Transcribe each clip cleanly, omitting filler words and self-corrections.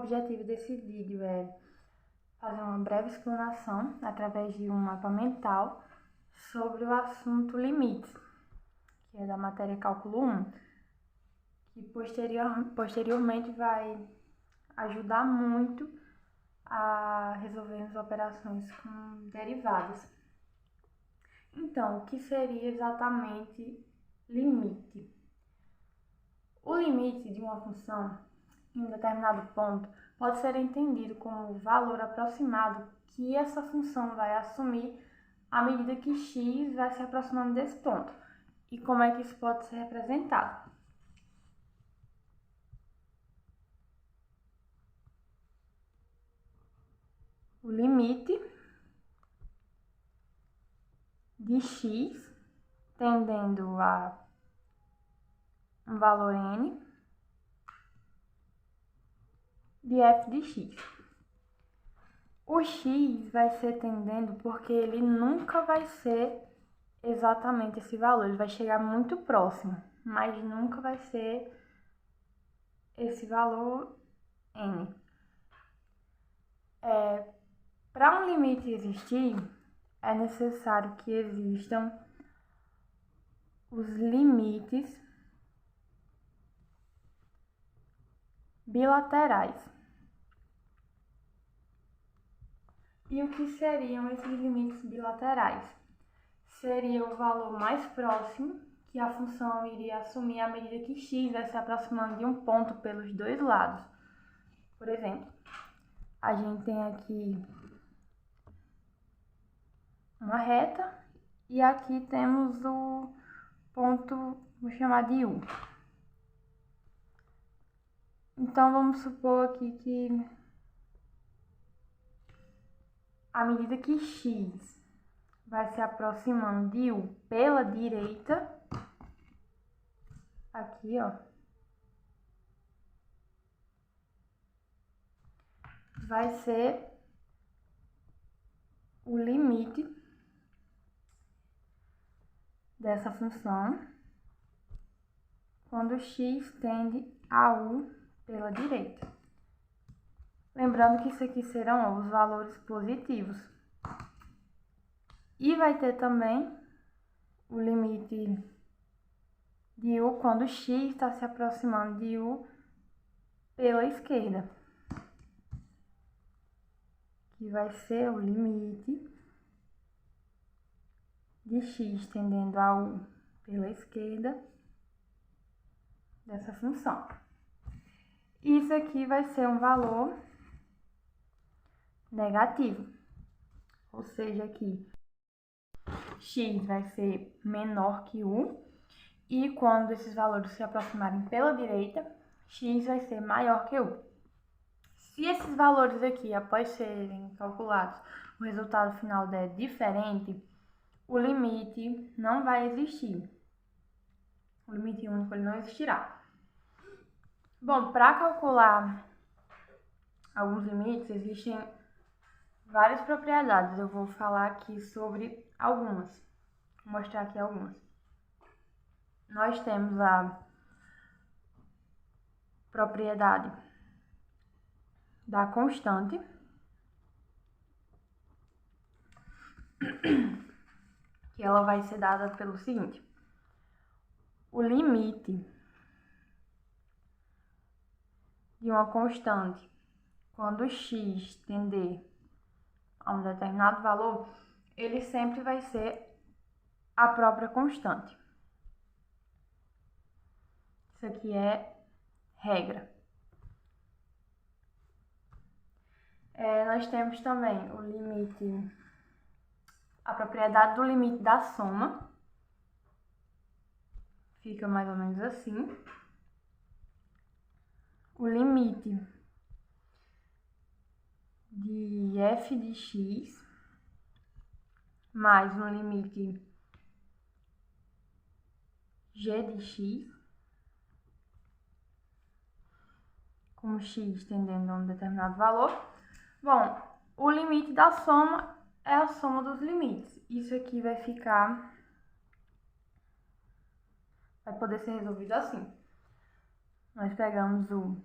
objetivo desse vídeo é fazer uma breve explanação através de um mapa mental sobre o assunto limites, que é da matéria Cálculo 1, que posteriormente vai ajudar muito a resolvermos operações com derivadas. Então, o que seria exatamente limite? O limite de uma função em um determinado ponto pode ser entendido como o valor aproximado que essa função vai assumir à medida que x vai se aproximando desse ponto. E como é que isso pode ser representado? O limite de x tendendo a um valor n de f de x. O x vai ser tendendo porque ele nunca vai ser exatamente esse valor, ele vai chegar muito próximo, mas nunca vai ser esse valor n. Para um limite existir, é necessário que existam os limites bilaterais. E o que seriam esses limites bilaterais? Seria o valor mais próximo que a função iria assumir à medida que x vai se aproximando de um ponto pelos dois lados. Por exemplo, a gente tem aqui uma reta e aqui temos o ponto, vou chamar de U. Então, vamos supor aqui que à medida que x vai se aproximando de U pela direita, aqui, ó, vai ser o limite dessa função quando x tende a U pela direita. Lembrando que isso aqui serão os valores positivos. E vai ter também o limite de U quando x está se aproximando de U pela esquerda, que vai ser o limite de x tendendo a U pela esquerda dessa função. Isso aqui vai ser um valor negativo, ou seja, aqui x vai ser menor que U, e quando esses valores se aproximarem pela direita, x vai ser maior que U. Se esses valores aqui, após serem calculados, o resultado final der diferente, o limite não vai existir. O limite único ele não existirá. Bom, para calcular alguns limites, existem várias propriedades. Eu vou falar aqui sobre algumas. Vou mostrar aqui algumas. Nós temos a propriedade da constante, que ela vai ser dada pelo seguinte: o limite de uma constante quando x tender a um determinado valor, ele sempre vai ser a própria constante. Isso aqui é regra. Nós temos também o limite, a propriedade do limite da soma. Fica mais ou menos assim. O limite de f de x mais um limite g de x, com x tendendo a um determinado valor. Bom, o limite da soma é a soma dos limites. Isso aqui vai poder ser resolvido assim. Nós pegamos o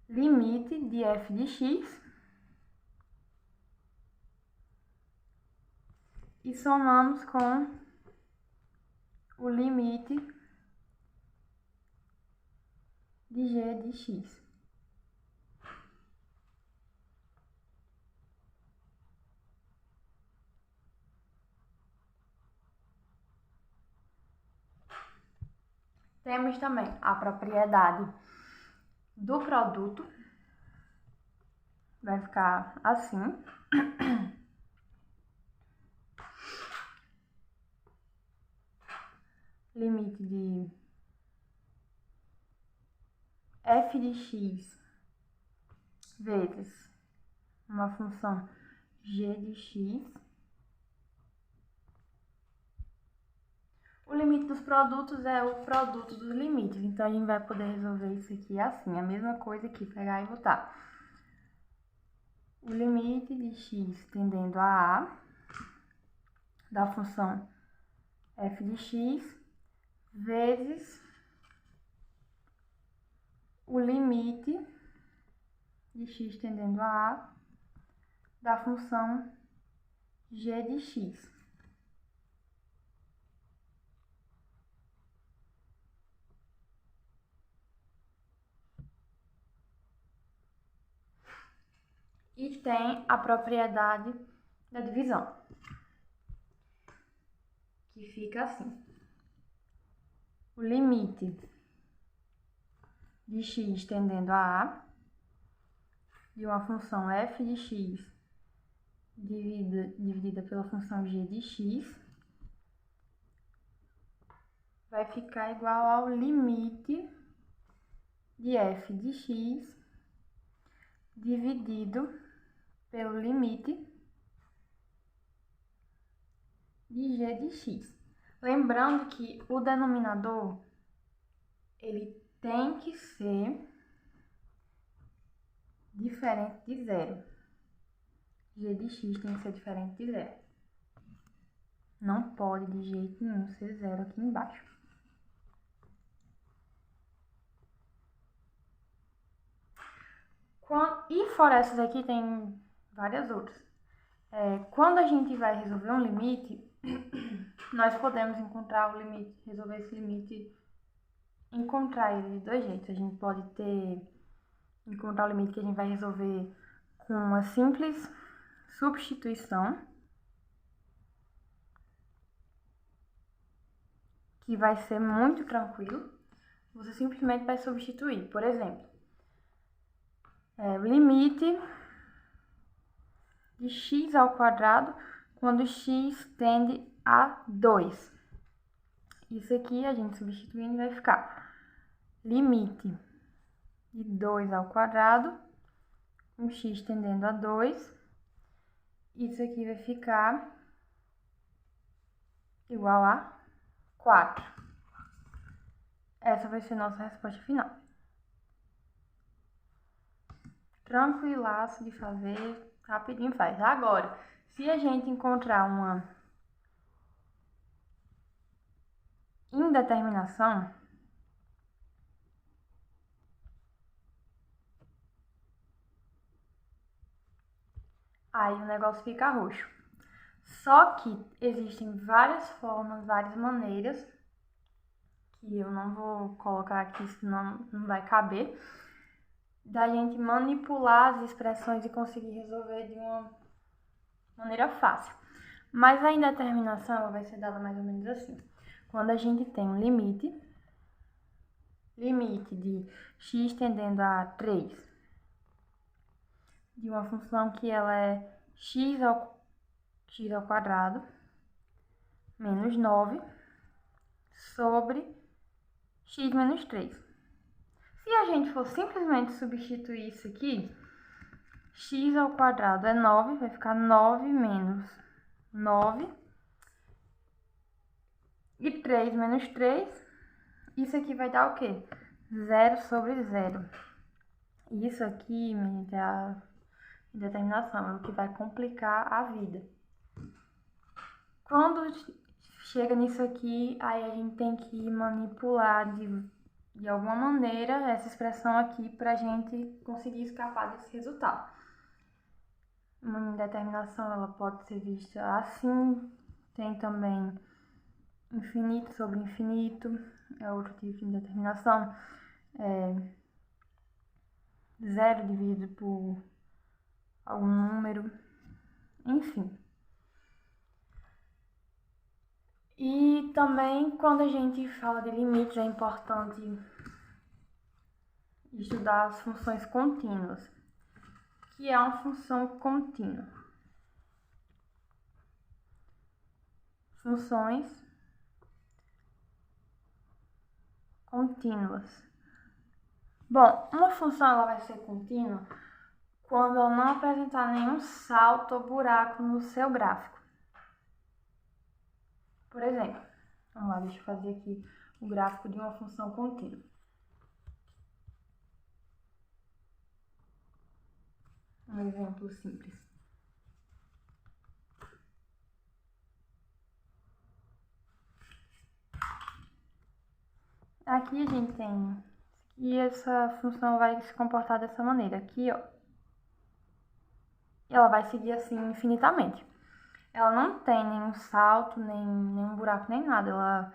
limite de f de x e somamos com o limite de g de x. Temos também a propriedade do produto, vai ficar assim. Limite de f de x vezes uma função g de x. O limite dos produtos é o produto dos limites, então a gente vai poder resolver isso aqui assim, a mesma coisa aqui, pegar e botar o limite de x tendendo a A da função f de x vezes o limite de x tendendo a A da função g de x. E tem a propriedade da divisão, que fica assim. O limite de x tendendo a A de uma função f de x dividida pela função g de x vai ficar igual ao limite de f de x dividido pelo limite de g de x. Lembrando que o denominador ele tem que ser diferente de zero. G de x tem que ser diferente de zero. Não pode de jeito nenhum ser zero aqui embaixo. E fora essas aqui, tem várias outras. Quando a gente vai resolver um limite, nós podemos encontrar o limite, resolver esse limite, encontrar ele de dois jeitos. A gente pode encontrar o limite que a gente vai resolver com uma simples substituição, que vai ser muito tranquilo. Você simplesmente vai substituir. Por exemplo, limite de x ao quadrado quando x tende a 2. Isso aqui a gente substituindo vai ficar limite de 2 ao quadrado com x tendendo a 2. Isso aqui vai ficar igual a 4. Essa vai ser nossa resposta final. Tranquilaço de fazer, rapidinho faz. Agora, se a gente encontrar uma indeterminação, aí o negócio fica roxo. Só que existem várias formas, várias maneiras, que eu não vou colocar aqui, senão não vai caber, da gente manipular as expressões e conseguir resolver de uma maneira fácil. Mas a indeterminação ela vai ser dada mais ou menos assim. Quando a gente tem um limite de x tendendo a 3, de uma função que ela é x ao quadrado menos 9 sobre x menos 3. Se a gente for simplesmente substituir isso aqui, x ao quadrado é 9, vai ficar 9 menos 9. E 3 menos 3, isso aqui vai dar o quê? 0 sobre 0. Isso aqui, gente, é a indeterminação, é o que vai complicar a vida. Quando chega nisso aqui, aí a gente tem que manipular de alguma maneira essa expressão aqui para a gente conseguir escapar desse resultado. Uma indeterminação ela pode ser vista assim, tem também infinito sobre infinito, é outro tipo de indeterminação, zero dividido por algum número, enfim. E também quando a gente fala de limites é importante estudar as funções contínuas, que é uma função contínua. Funções contínuas. Bom, uma função ela vai ser contínua quando ela não apresentar nenhum salto ou buraco no seu gráfico. Por exemplo, vamos lá, deixa eu fazer aqui o gráfico de uma função contínua. Um exemplo simples. Aqui a gente tem, e essa função vai se comportar dessa maneira. Aqui, ó, ela vai seguir assim infinitamente. Ela não tem nenhum salto, nenhum buraco, nem nada. Ela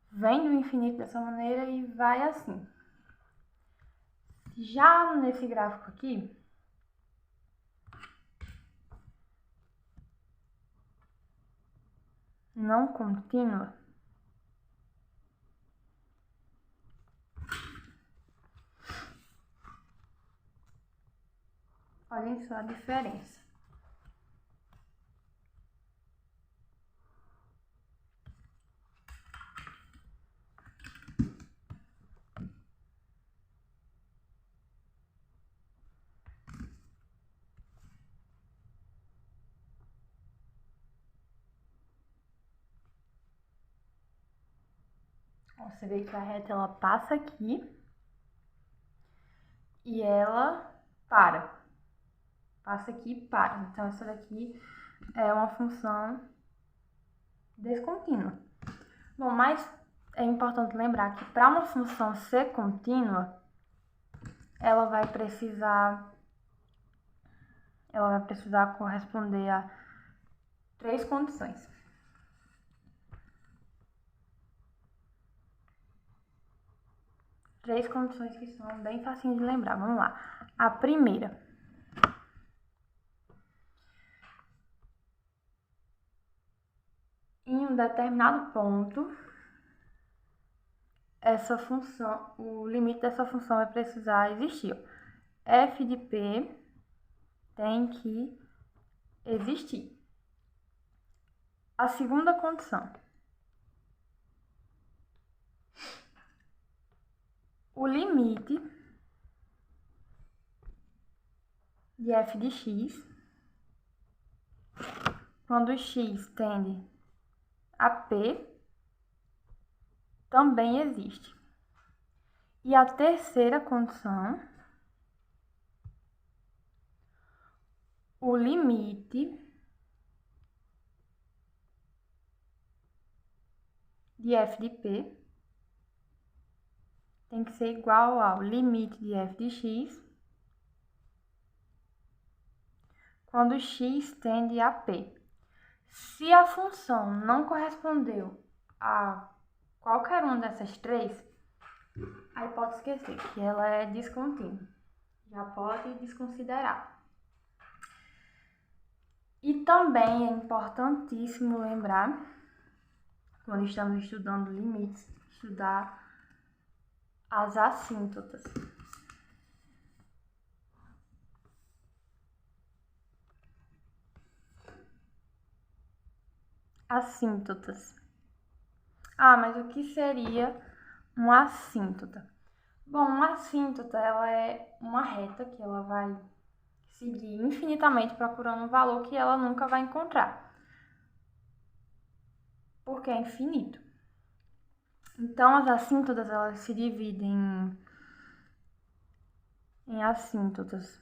vem do infinito dessa maneira e vai assim. Já nesse gráfico aqui, não contínua, olhem só a diferença. Você vê que a reta ela passa aqui e ela para. Passa aqui e para. Então essa daqui é uma função descontínua. Bom, mas é importante lembrar que para uma função ser contínua, ela vai precisar corresponder a 3 condições. Três condições que são bem facinhas de lembrar. Vamos lá. A primeira. Em um determinado ponto, essa função, o limite dessa função vai precisar existir. F de P tem que existir. A segunda condição. O limite de f de x, quando x tende a P, também existe. E a terceira condição, o limite de f de P tem que ser igual ao limite de f de x quando x tende a P. Se a função não correspondeu a qualquer uma dessas três, aí pode esquecer que ela é descontínua. Já pode desconsiderar. E também é importantíssimo lembrar, quando estamos estudando limites, estudar as assíntotas. Assíntotas. Ah, mas o que seria uma assíntota? Bom, uma assíntota ela é uma reta que ela vai seguir infinitamente procurando um valor que ela nunca vai encontrar, porque é infinito. Então, as assíntotas elas se dividem em assíntotas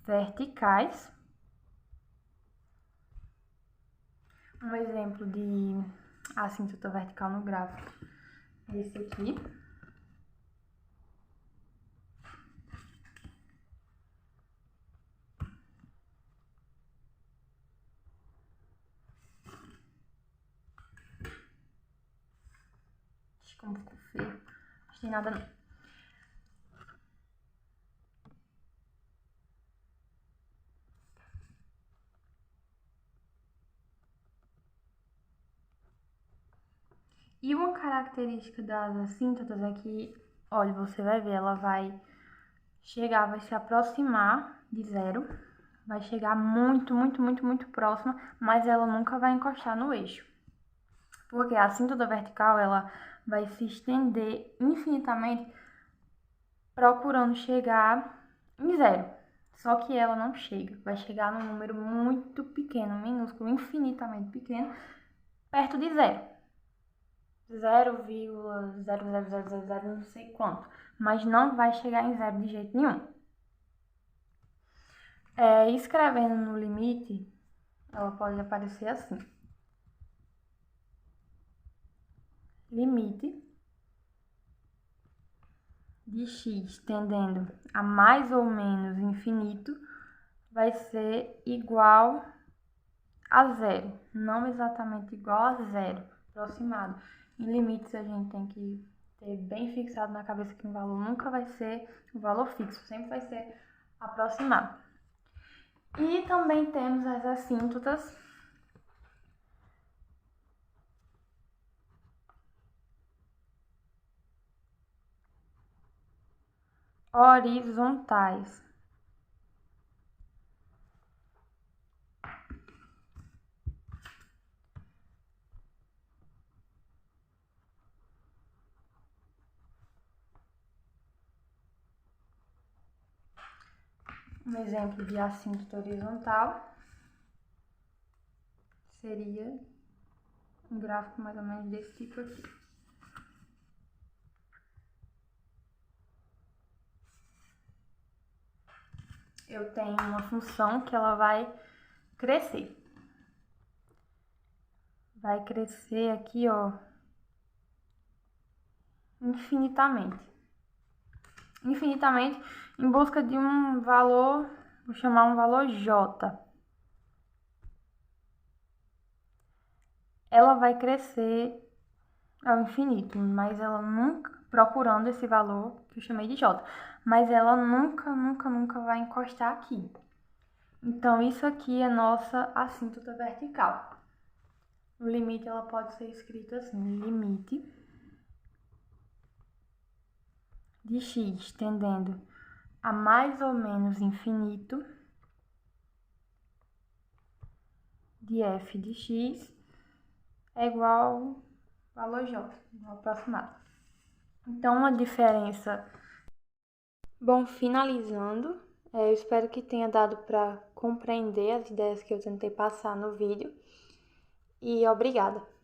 verticais. Um exemplo de assíntota vertical no gráfico é esse aqui. Como ficou feio. Não tem nada não. E uma característica das assíntotas é que, olha, você vai ver, ela vai se aproximar de zero, vai chegar muito, muito, muito, muito próxima, mas ela nunca vai encostar no eixo. Porque a assíntota vertical, ela vai se estender infinitamente procurando chegar em zero. Só que ela não chega, vai chegar num número muito pequeno, minúsculo, infinitamente pequeno, perto de zero. 0,00000 não sei quanto, mas não vai chegar em zero de jeito nenhum. Escrevendo no limite, ela pode aparecer assim. Limite de x tendendo a mais ou menos infinito vai ser igual a zero, não exatamente igual a zero, aproximado. Em limites a gente tem que ter bem fixado na cabeça que um valor nunca vai ser um valor fixo, sempre vai ser aproximado. E também temos as assíntotas horizontais. Um exemplo de assíntota horizontal seria um gráfico mais ou menos desse tipo aqui. Eu tenho uma função que ela vai crescer. Vai crescer aqui, ó, infinitamente. Infinitamente em busca de um valor, vou chamar um valor J. Ela vai crescer ao infinito, mas ela nunca, procurando esse valor que eu chamei de J, mas ela nunca, nunca, nunca vai encostar aqui. Então, isso aqui é nossa assíntota vertical. O limite, ela pode ser escrita assim, limite de x tendendo a mais ou menos infinito de f de x é igual ao valor j, aproximado. Então, a diferença... Bom, finalizando, eu espero que tenha dado para compreender as ideias que eu tentei passar no vídeo. E obrigada!